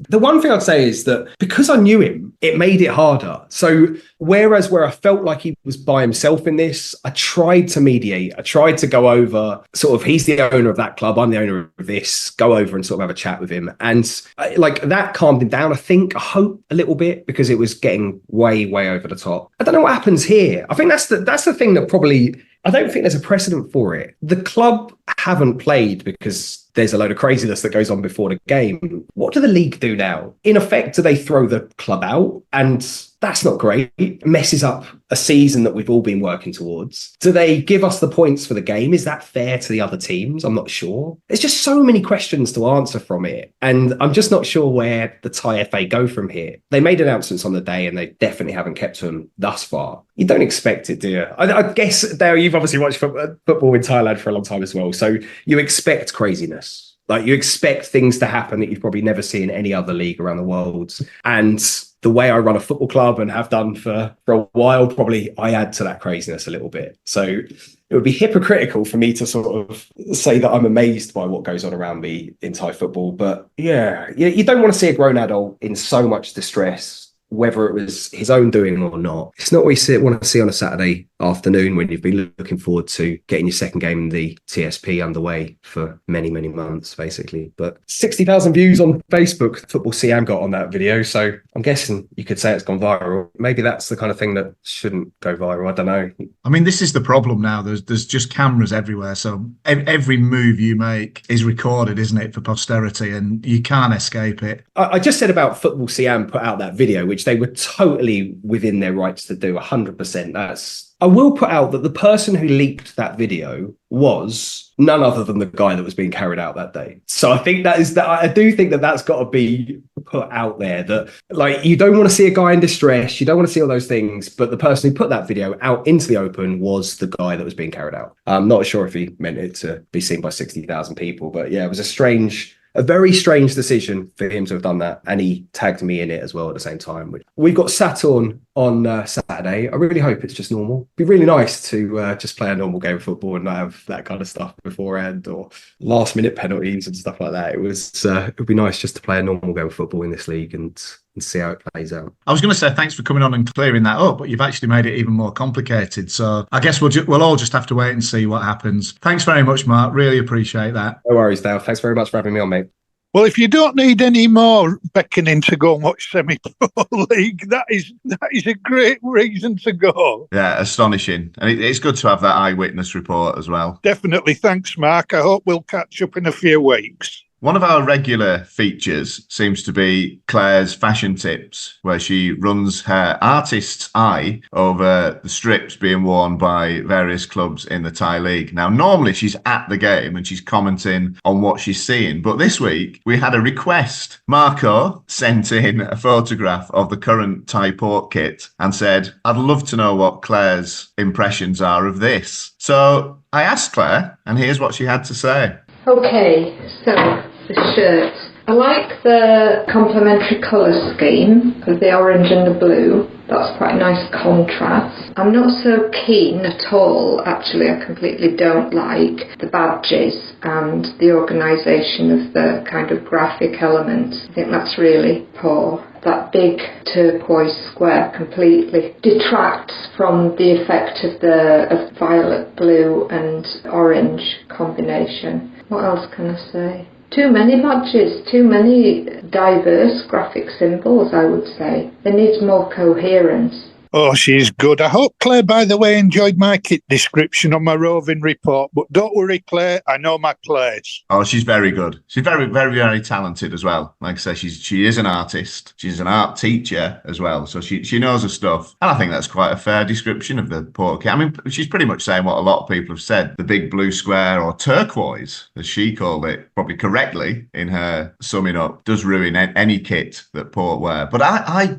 The one thing I'd say is that because I knew him, it made it harder. So whereas where I felt like he was by himself in this, I tried to mediate. I tried to go over, sort of, he's the owner of that club, I'm the owner of this, go over and sort of have a chat with him. And like, that calmed him down, I hope a little bit, because it was getting way, way over the top. I don't know what happens here. I think that's the thing that probably, I don't think there's a precedent for it. The club haven't played because there's a load of craziness that goes on before the game. What do the league do now? In effect, do they throw the club out? And that's not great. It messes up a season that we've all been working towards. Do they give us the points for the game? Is that fair to the other teams? I'm not sure. There's just so many questions to answer from it. And I'm just not sure where the Thai FA go from here. They made announcements on the day and they definitely haven't kept to them thus far. You don't expect it, do you? I guess, Dale, you've obviously watched football in Thailand for a long time as well. So you expect craziness. Like, you expect things to happen that you've probably never seen in any other league around the world. And the way I run a football club and have done for a while, probably I add to that craziness a little bit. So it would be hypocritical for me to sort of say that I'm amazed by what goes on around me in Thai football. But yeah, you don't want to see a grown adult in so much distress, whether it was his own doing or not. It's not what you want to see on a Saturday afternoon when you've been looking forward to getting your second game in the TSP underway for many, many months, basically. But 60,000 views on Facebook, Football Siam got on that video. So I'm guessing you could say it's gone viral. Maybe that's the kind of thing that shouldn't go viral. I don't know. I mean, this is the problem now. There's just cameras everywhere. So every move you make is recorded, isn't it, for posterity, and you can't escape it. I just said about Football Siam put out that video, which they were totally within their rights to do, 100%. I will put out that the person who leaked that video was none other than the guy that was being carried out that day. So I think I do think that that's got to be put out there, that, like, you don't want to see a guy in distress, you don't want to see all those things, but the person who put that video out into the open was the guy that was being carried out. I'm not sure if he meant it to be seen by 60,000 people, but yeah, it was a very strange decision for him to have done that. And he tagged me in it as well at the same time. We've got Saturn on Saturday. I really hope it's just normal. It'd be really nice to just play a normal game of football and not have that kind of stuff beforehand, or last minute penalties and stuff like that. It would be nice just to play a normal game of football in this league. And and see how it plays out. I was going to say thanks for coming on and clearing that up, but you've actually made it even more complicated. So I guess we'll all just have to wait and see what happens. Thanks very much, Mark. Really appreciate that. No worries, Dale. Thanks very much for having me on, mate. Well, if you don't need any more beckoning to go and watch semi-pro league, that is a great reason to go. Yeah, astonishing. And it's good to have that eyewitness report as well. Definitely. Thanks, Mark. I hope we'll catch up in a few weeks. One of our regular features seems to be Clare's fashion tips, where she runs her artist's eye over the strips being worn by various clubs in the Thai League. Now, normally she's at the game and she's commenting on what she's seeing. But this week, we had a request. Marco sent in a photograph of the current Thai port kit and said, I'd love to know what Clare's impressions are of this. So I asked Clare, and here's what she had to say. Okay, so the shirt. I like the complementary colour scheme of the orange and the blue. That's quite a nice contrast. I'm not so keen at all, actually, I completely don't like the badges and the organisation of the kind of graphic elements. I think that's really poor. That big turquoise square completely detracts from the effect of the violet, blue and orange combination. What else can I say? Too many badges, too many diverse graphic symbols, I would say. There needs more coherence. Oh, she's good. I hope Claire, by the way, enjoyed my kit description on my roving report. But don't worry, Claire, I know my place. Oh, she's very good. She's very, very, very talented as well. Like I say, she is an artist. She's an art teacher as well. So she knows her stuff. And I think that's quite a fair description of the port kit. I mean, she's pretty much saying what a lot of people have said. The big blue square, or turquoise, as she called it, probably correctly in her summing up, does ruin any kit that Port wear. But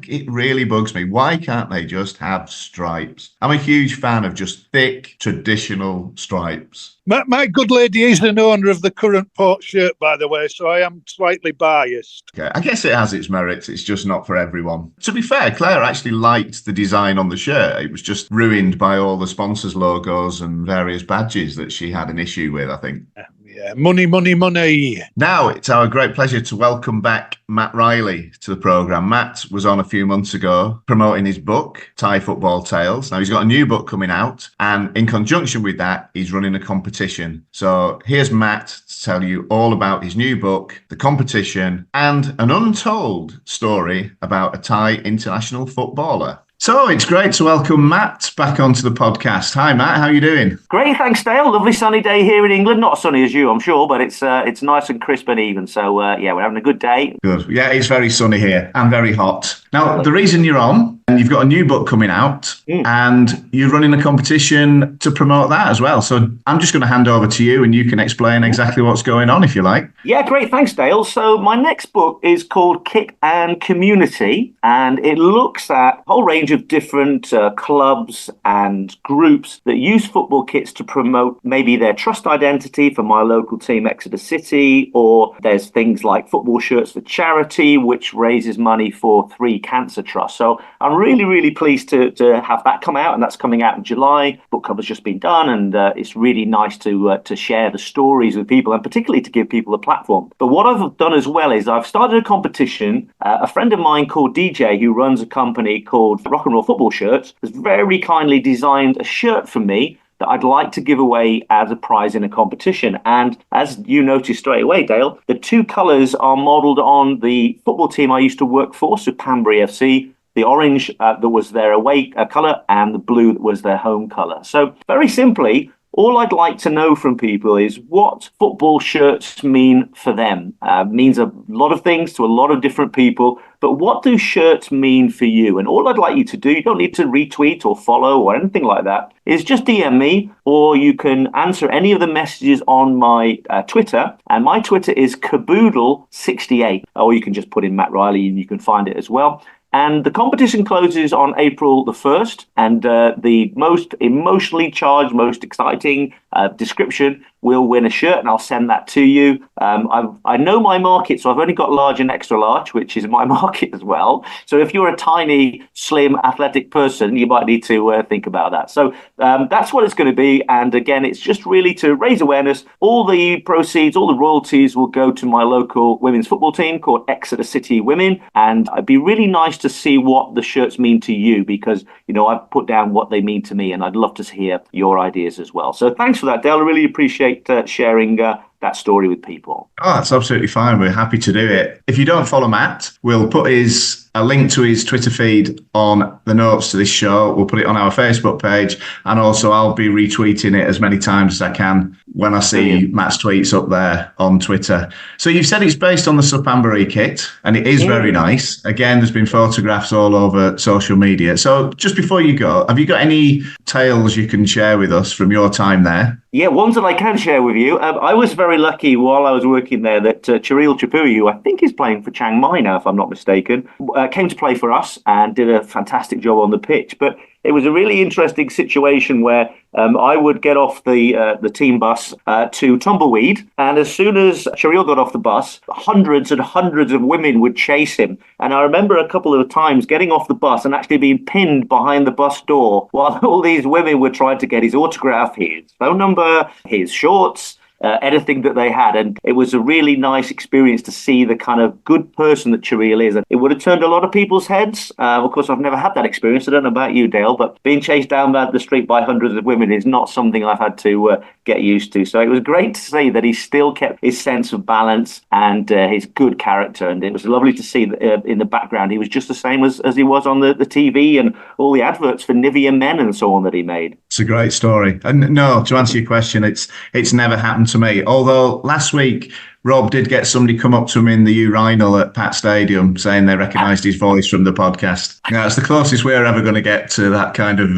it really bugs me. Why can't they just have stripes? I'm a huge fan of just thick, traditional stripes. My good lady is an owner of the current Port shirt, by the way, so I am slightly biased. Okay, I guess it has its merits. It's just not for everyone. To be fair, Claire actually liked the design on the shirt. It was just ruined by all the sponsors' logos and various badges that she had an issue with, I think. Yeah, money, money, money. Now it's our great pleasure to welcome back Matt Riley to the programme. Matt was on a few months ago promoting his book, Thai Football Tales. Now he's got a new book coming out, and in conjunction with that, he's running a competition. So here's Matt to tell you all about his new book, the competition, and an untold story about a Thai international footballer. So it's great to welcome Matt back onto the podcast. Hi, Matt. How are you doing? Great, thanks, Dale. Lovely sunny day here in England. Not as sunny as you, I'm sure, but it's nice and crisp and even. So, yeah, we're having a good day. Good. Yeah, it's very sunny here and very hot. Now, the reason you're on, and you've got a new book coming out, and you're running a competition to promote that as well. So I'm just going to hand over to you, and you can explain exactly what's going on, if you like. Yeah, great. Thanks, Dale. So my next book is called Kick and Community, and it looks at a whole range of different clubs and groups that use football kits to promote maybe their trust identity for my local team, Exeter City, or there's things like football shirts for charity, which raises money for 3 cancer trusts. So I'm really, really pleased to have that come out, and that's coming out in July. Book cover's just been done, and it's really nice to share the stories with people, and particularly to give people a platform. But what I've done as well is I've started a competition. A friend of mine called DJ, who runs a company called Rock and Roll Football Shirts, has very kindly designed a shirt for me that I'd like to give away as a prize in a competition. And as you noticed straight away, Dale, the 2 colours are modelled on the football team I used to work for, so Pambury FC. The orange that was their away colour, and the blue that was their home colour. So very simply, all I'd like to know from people is what football shirts mean for them. Means a lot of things to a lot of different people, but what do shirts mean for you? And all I'd like you to do, you don't need to retweet or follow or anything like that, is just DM me, or you can answer any of the messages on my Twitter. And my Twitter is Caboodle68, or you can just put in Matt Riley and you can find it as well. And the competition closes on April the 1st. And the most emotionally charged, most exciting description will win a shirt, and I'll send that to you. I know my market, so I've only got large and extra large, which is my market as well. So if you're a tiny, slim, athletic person, you might need to think about that. So that's what it's going to be. And again, it's just really to raise awareness. All the proceeds, all the royalties will go to my local women's football team called Exeter City Women. And it'd be really nice to see what the shirts mean to you, because, you know, I've put down what they mean to me, and I'd love to hear your ideas as well. So thanks for that, Dale. I really appreciate sharing that story with people. Oh, that's absolutely fine. We're happy to do it. If you don't follow Matt, we'll put a link to his Twitter feed on the notes to this show. We'll put it on our Facebook page, and also I'll be retweeting it as many times as I can when I see Matt's tweets up there on Twitter. So you've said it's based on the Supambury kit, and it is very nice. Again, there's been photographs all over social media. So just before you go, have you got any tales you can share with us from your time there? Yeah, ones that I can share with you. I was very lucky while I was working there that Chiril Chapuri, who I think is playing for Chiang Mai now, if I'm not mistaken, came to play for us and did a fantastic job on the pitch. But it was a really interesting situation where I would get off the team bus to Tumbleweed, and as soon as Chiril got off the bus, hundreds and hundreds of women would chase him. And I remember a couple of times getting off the bus and actually being pinned behind the bus door while all these women were trying to get his autograph, his phone number, his shorts, anything that they had. And it was a really nice experience to see the kind of good person that Chiril is. And it would have turned a lot of people's heads. Of course, I've never had that experience. I don't know about you, Dale, but being chased down the street by hundreds of women is not something I've had to get used to. So it was great to see that he still kept his sense of balance and his good character. And it was lovely to see that in the background, he was just the same as he was on the TV and all the adverts for Nivea Men and so on that he made. It's a great story. And no, to answer your question, it's never happened to me. Although last week, Rob did get somebody come up to him in the urinal at Pat Stadium saying they recognised his voice from the podcast. Yeah, it's the closest we're ever going to get to that kind of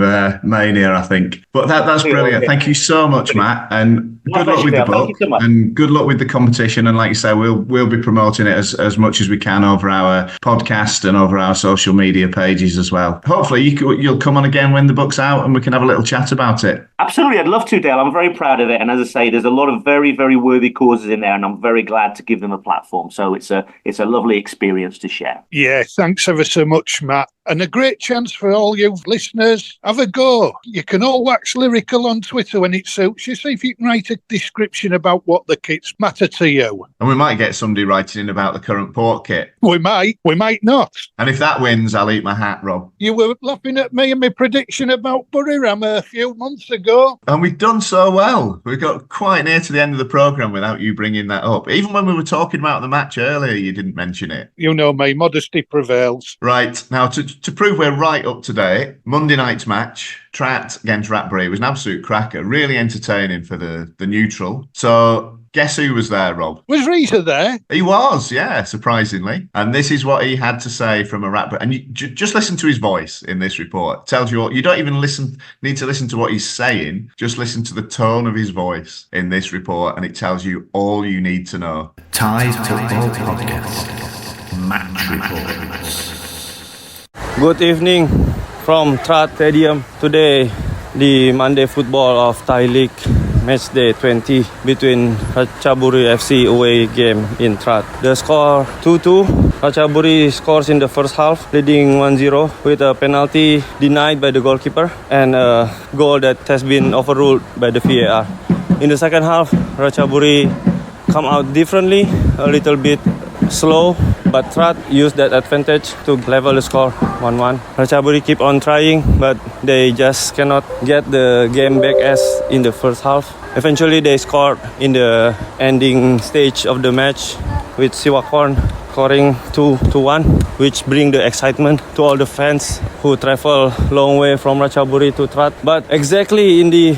mania, I think. But that's brilliant. Thank you so much, Matt. And good luck with the book. And good luck with the competition. And like you say, we'll be promoting it as much as we can over our podcast and over our social media pages as well. Hopefully you'll come on again when the book's out and we can have a little chat about it. Absolutely. I'd love to, Dale. I'm very proud of it. And as I say, there's a lot of very, very worthy causes in there, and I'm very glad to give them a platform. So it's a lovely experience to share. Yeah, thanks ever so much, Matt. And a great chance for all you listeners. Have a go. You can all wax lyrical on Twitter when it suits you. See if you can write a description about what the kits matter to you. And we might get somebody writing in about the current port kit. We might not. And if that wins, I'll eat my hat, Rob. You were laughing at me and my prediction about Buriram a few months ago. And we've done so well. We got quite near to the end of the programme without you bringing that up. Even when we were talking about the match earlier, you didn't mention it. You know me, modesty prevails. Right, now to prove we're right up to date, Monday night's match, Trat against Ratchaburi, was an absolute cracker, really entertaining for the neutral. So guess who was there, Rob? Was Riza there? He was, yeah, surprisingly. And this is what he had to say from a Ratchaburi. And you just listen to his voice in this report. It tells you all. You don't even need to listen to what he's saying. Just listen to the tone of his voice in this report, and it tells you all you need to know. Thai Football Podcast. Match Reports. Good evening from Trat Stadium. Today, the Monday football of Thai League match day 20 between Ratchaburi FC away game in Trat. The score 2-2. Ratchaburi scores in the first half, leading 1-0 with a penalty denied by the goalkeeper and a goal that has been overruled by the VAR. In the second half, Ratchaburi come out differently, a little bit slow, but Trat used that advantage to level the score 1-1. Ratchaburi keep on trying, but they just cannot get the game back as in the first half. Eventually they scored in the ending stage of the match with Siwakorn scoring 2-1, which bring the excitement to all the fans who travel long way from Ratchaburi to Trat. But exactly in the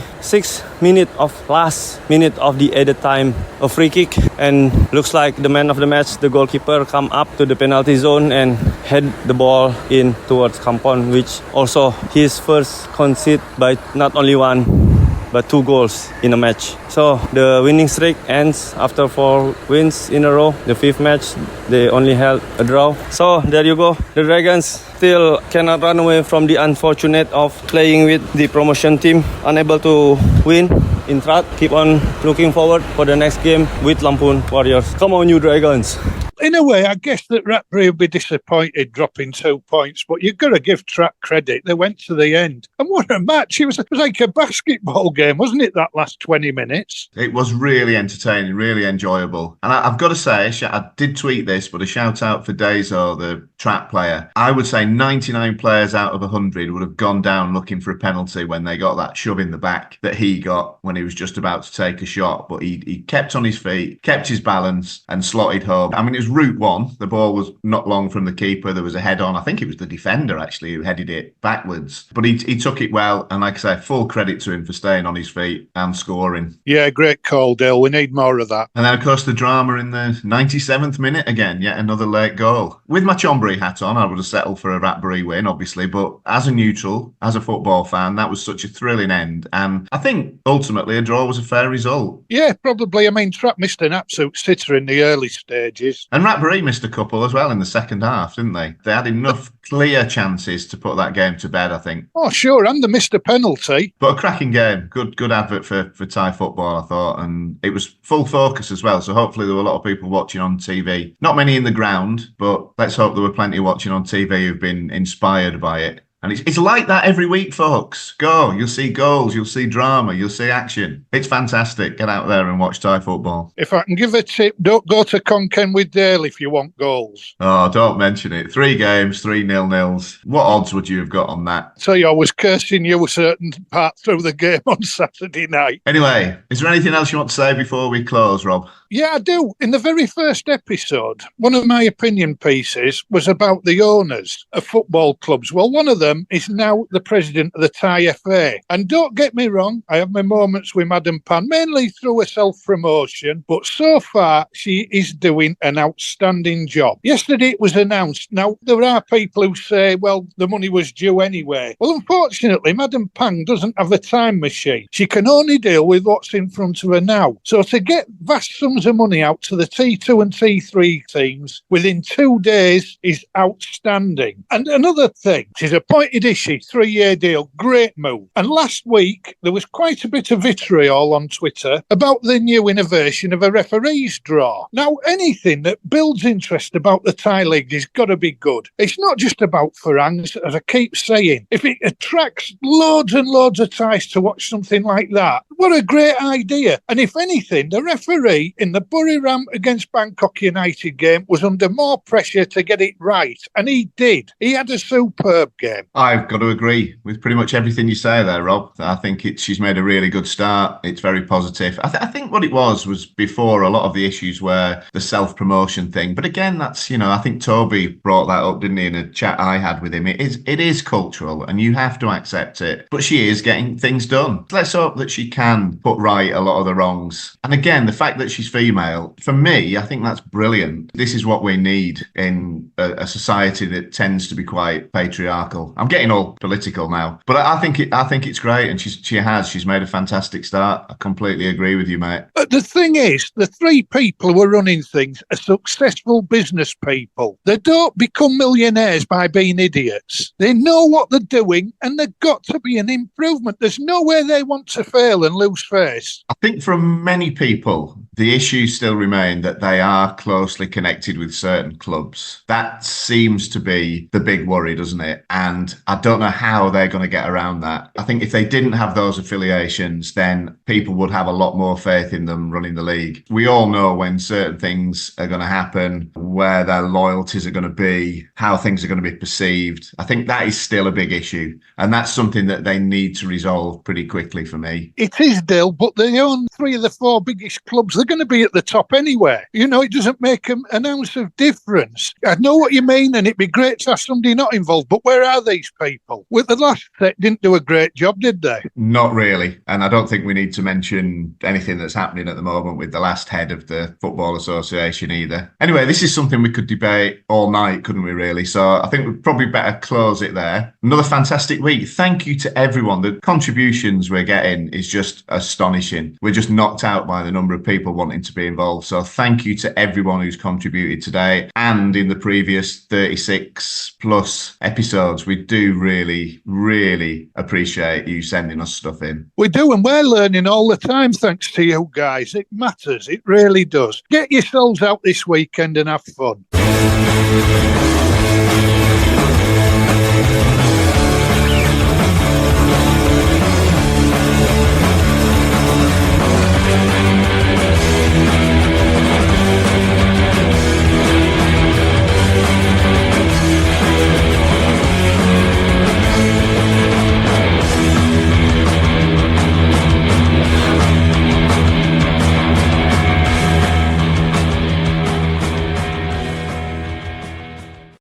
last minute of the added time, a free kick, and looks like the man of the match, the goalkeeper, come up to the penalty zone and head the ball in towards Kampon, which also his first concede by not only one but 2 goals in a match. So the winning streak ends after 4 wins in a row. The 5th match, they only held a draw. So there you go. The Dragons still cannot run away from the unfortunate of playing with the promotion team, unable to win in Trat. Keep on looking forward for the next game with Lamphun Warriors. Come on, you Dragons. In a way, I guess that Ratbury will be disappointed dropping 2 points, but you've got to give Trat credit. They went to the end. And what a match. It was like a basketball game, wasn't it, that last 20 minutes? It was really entertaining, really enjoyable. And I've got to say, I did tweet this, but a shout out for Dezo, the Trat player. I would say 99 players out of 100 would have gone down looking for a penalty when they got that shove in the back that he got when he was just about to take a shot. But he kept on his feet, kept his balance and slotted home. I mean, it was route one. The ball was not long from the keeper. There was a head on. I think it was the defender actually who headed it backwards. But he took it well. And like I say, full credit to him for staying on his feet and scoring. Yeah, great call, Dale. We need more of that. And then, of course, the drama in the 97th minute again, yet another late goal. With my Chonburi hat on, I would have settled for a Ratbury win, obviously. But as a neutral, as a football fan, that was such a thrilling end. And I think ultimately a draw was a fair result. Yeah, probably. I mean, Trat missed an absolute sitter in the early stages. And Ratbury missed a couple as well in the second half, didn't they? They had enough clear chances to put that game to bed, I think. Oh, sure, and they missed a penalty. But a cracking game. Good advert for Thai football, I thought. And it was full focus as well, so hopefully there were a lot of people watching on TV. Not many in the ground, but let's hope there were plenty watching on TV who've been inspired by it. And it's like that every week, folks. Go. You'll see goals. You'll see drama. You'll see action. It's fantastic. Get out there and watch Thai football. If I can give a tip, don't go to Khon Kaen Utd if you want goals. Oh, don't mention it. 3 games, 3 0-0s. What odds would you have got on that? So I was cursing you a certain part through the game on Saturday night. Anyway, is there anything else you want to say before we close, Rob? Yeah, I do. In the very first episode, one of my opinion pieces was about the owners of football clubs. Well, one of them is now the president of the Thai FA. And don't get me wrong, I have my moments with Madam Pan, mainly through her self-promotion, but so far she is doing an outstanding job. Yesterday it was announced. Now, there are people who say, well, the money was due anyway. Well, unfortunately, Madam Pang doesn't have a time machine. She can only deal with what's in front of her now. So to get vast sums of money out to the T2 and T3 teams within 2 days is outstanding. And another thing, she's appointed Ishi, 3-year deal, great move. And last week, there was quite a bit of vitriol on Twitter about the new innovation of a referee's draw. Now, anything that builds interest about the Thai League has got to be good. It's not just about Farangs, as I keep saying. If it attracts loads and loads of Thais to watch something like that, what a great idea. And if anything, the referee in the Buriram against Bangkok United game was under more pressure to get it right. And he did. He had a superb game. I've got to agree with pretty much everything you say there, Rob. I think she's made a really good start. It's very positive. I think what it was before a lot of the issues were the self-promotion thing. But again, that's, I think Toby brought that up, didn't he, in a chat I had with him. It is cultural and you have to accept it. But she is getting things done. Let's hope that she can put right a lot of the wrongs. And again, the fact that she's female, for me, I think that's brilliant. This is what we need in a society that tends to be quite patriarchal. I'm getting all political now, but I think it's great, and she's made a fantastic start. I completely agree with you, mate. But the thing is, the 3 people who are running things are successful business people. They don't become millionaires by being idiots. They know what they're doing, and there's got to be an improvement. There's nowhere they want to fail and lose face. I think for many people, the issues still remain that they are closely connected with certain clubs. That seems to be the big worry, doesn't it? And I don't know how they're going to get around that. I think if they didn't have those affiliations, then people would have a lot more faith in them running the league. We all know when certain things are going to happen, where their loyalties are going to be, how things are going to be perceived. I think that is still a big issue. And that's something that they need to resolve pretty quickly for me. It is, Dale, but they own 3 of the 4 biggest clubs. They're going to be at the top anyway. It doesn't make an ounce of difference. I know what you mean, and it'd be great to have somebody not involved, but where are these people? With the last set, didn't do a great job, did they? Not really. And I don't think we need to mention anything that's happening at the moment with the last head of the Football Association either. Anyway, this is something we could debate all night, couldn't we, really? So I think we'd probably better close it there. Another fantastic week. Thank you to everyone. The contributions we're getting is just astonishing. We're just knocked out by the number of people wanting to be involved. So thank you to everyone who's contributed today and in the previous 36 plus episodes. We do really, really appreciate you sending us stuff in. We do, and we're learning all the time thanks to you guys. It matters. It really does. Get yourselves out this weekend and have fun.